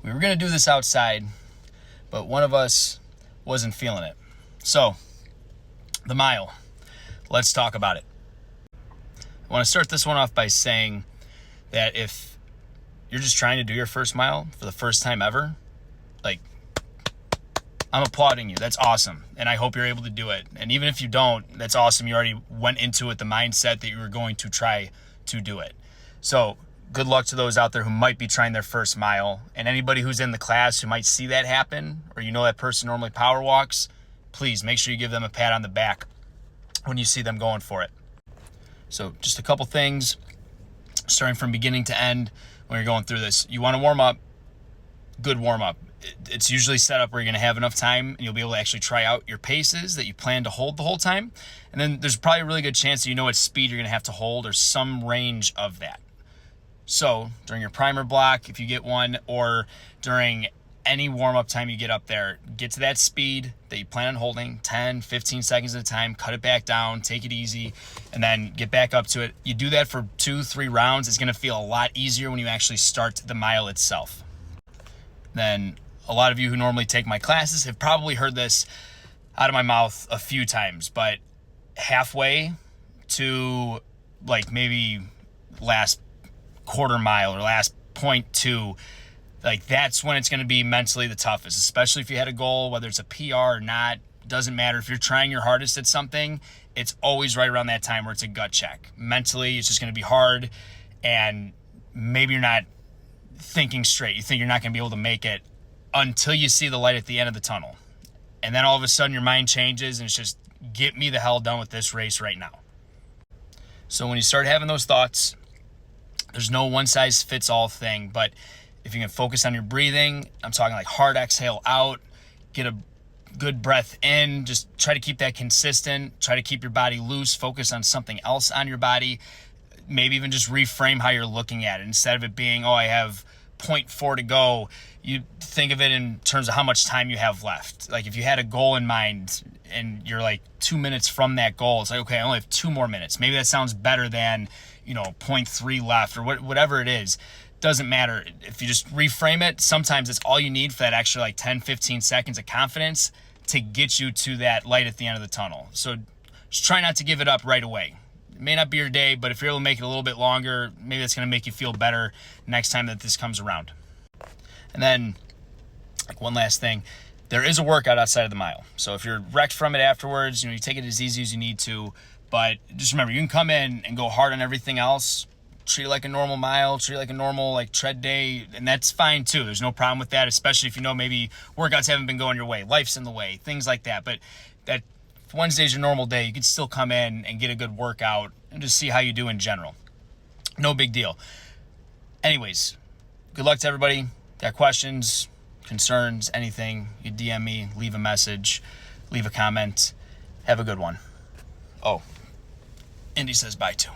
We were going to do this outside, but one of us wasn't feeling it. So, the mile. Let's talk about it. I want to start this one off by saying that if you're just trying to do your first mile for the first time ever, like, I'm applauding you. That's awesome. And I hope you're able to do it. And even if you don't, that's awesome. You already went into it the mindset that you were going to try to do it. So good luck to those out there who might be trying their first mile. And anybody who's in the class who might see that happen, or you know that person normally power walks, please make sure you give them a pat on the back when you see them going for it. So just a couple things, starting from beginning to end when you're going through this. You want to warm up, good warm up. It's usually set up where you're going to have enough time and you'll be able to actually try out your paces that you plan to hold the whole time. And then there's probably a really good chance that you know what speed you're going to have to hold or some range of that. So during your primer block, if you get one, or during any warm-up time you get up there, get to that speed that you plan on holding, 10, 15 seconds at a time, cut it back down, take it easy, and then get back up to it. You do that for 2-3 rounds. It's going to feel a lot easier when you actually start the mile itself. Then a lot of you who normally take my classes have probably heard this out of my mouth a few times, but halfway to like maybe last quarter mile or last 0.2, like that's when it's going to be mentally the toughest, especially if you had a goal, whether it's a PR or not. Doesn't matter. If you're trying your hardest at something, it's always right around that time where it's a gut check. Mentally, it's just going to be hard, and maybe you're not thinking straight. You think you're not going to be able to make it until you see the light at the end of the tunnel. And then all of a sudden your mind changes and it's just, get me the hell done with this race right now. So when you start having those thoughts, there's no one size fits all thing, but if you can focus on your breathing, I'm talking like hard exhale out, get a good breath in, just try to keep that consistent, try to keep your body loose, focus on something else on your body, maybe even just reframe how you're looking at it. Instead of it being, oh, I have 0.4 to go, you think of it in terms of how much time you have left. Like if you had a goal in mind and you're like 2 minutes from that goal, it's like, okay, I only have 2 more minutes. Maybe that sounds better than, 0.3 left or whatever it is. Doesn't matter. If you just reframe it, sometimes it's all you need for that extra like 10, 15 seconds of confidence to get you to that light at the end of the tunnel. So just try not to give it up right away. It may not be your day, but if you're able to make it a little bit longer, maybe that's going to make you feel better next time that this comes around. And then, like one last thing, there is a workout outside of the mile. So if you're wrecked from it afterwards, you take it as easy as you need to. But just remember, you can come in and go hard on everything else. Treat it like a normal mile, treat it like a normal like tread day, and that's fine too. There's no problem with that, especially if you know maybe workouts haven't been going your way, life's in the way, things like that. But that if Wednesday's your normal day, you can still come in and get a good workout and just see how you do in general. No big deal. Anyways, good luck to everybody. Got questions, concerns, anything, you DM me, leave a message, leave a comment. Have a good one. Oh, Indy says bye too.